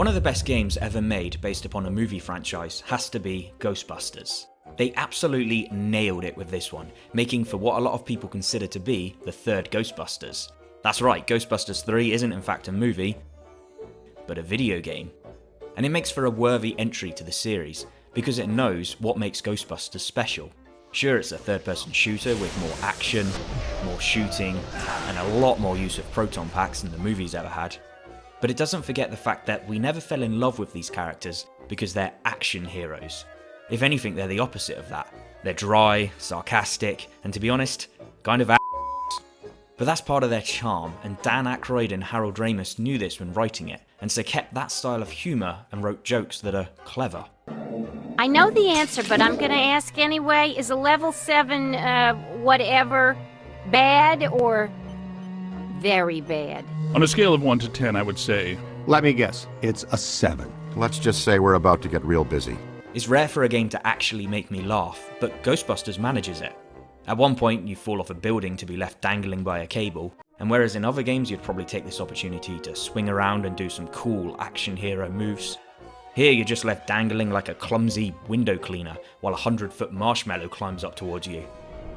One of the best games ever made based upon a movie franchise has to be Ghostbusters. They absolutely nailed it with this one, making for what a lot of people consider to be the third Ghostbusters. That's right, Ghostbusters 3 isn't in fact a movie, but a video game. And it makes for a worthy entry to the series, because it knows what makes Ghostbusters special. Sure, it's a third-person shooter with more action, more shooting, and a lot more use of proton packs than the movies ever had. But it doesn't forget the fact that we never fell in love with these characters because they're action heroes. If anything, they're the opposite of that. They're dry, sarcastic, and to be honest, kind of But that's part of their charm, and Dan Aykroyd and Harold Ramis knew this when writing it, and so kept that style of humour and wrote jokes that are clever. I know the answer, but I'm gonna ask anyway. Is a level 7, whatever, bad or very bad? On a scale of 1 to 10, I would say... Let me guess, it's a 7. Let's just say we're about to get real busy. It's rare for a game to actually make me laugh, but Ghostbusters manages it. At one point, you fall off a building to be left dangling by a cable, and whereas in other games you'd probably take this opportunity to swing around and do some cool action hero moves, here you're just left dangling like a clumsy window cleaner while a 100-foot marshmallow climbs up towards you.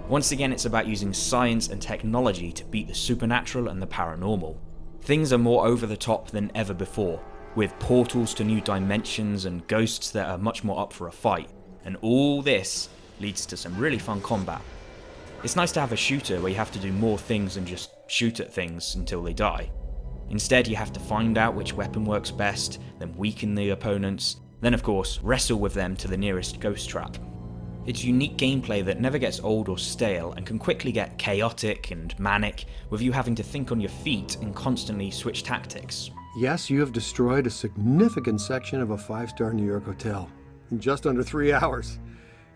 Once again, it's about using science and technology to beat the supernatural and the paranormal. Things are more over the top than ever before, with portals to new dimensions and ghosts that are much more up for a fight, and all this leads to some really fun combat. It's nice to have a shooter where you have to do more things than just shoot at things until they die. Instead, you have to find out which weapon works best, then weaken the opponents, then of course wrestle with them to the nearest ghost trap. It's unique gameplay that never gets old or stale and can quickly get chaotic and manic, with you having to think on your feet and constantly switch tactics. Yes, you have destroyed a significant section of a 5-star New York hotel in just under 3 hours.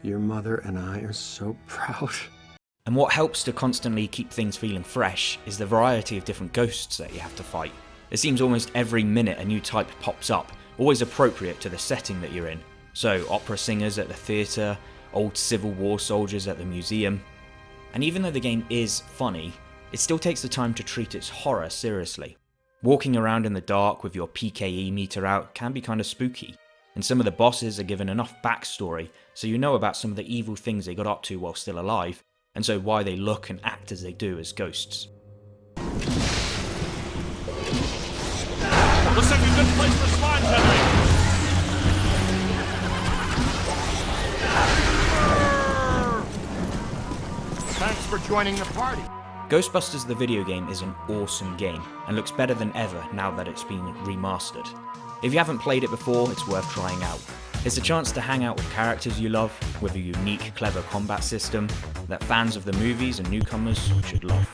Your mother and I are so proud. And what helps to constantly keep things feeling fresh is the variety of different ghosts that you have to fight. It seems almost every minute a new type pops up, always appropriate to the setting that you're in. So opera singers at the theatre, old Civil War soldiers at the museum. And even though the game is funny, it still takes the time to treat its horror seriously. Walking around in the dark with your PKE meter out can be kind of spooky, and some of the bosses are given enough backstory so you know about some of the evil things they got up to while still alive, and so why they look and act as they do as ghosts. Looks like a good place for slime tethering! Thanks for joining the party. Ghostbusters the video game is an awesome game, and looks better than ever now that it's been remastered. If you haven't played it before, it's worth trying out. It's a chance to hang out with characters you love, with a unique, clever combat system that fans of the movies and newcomers should love.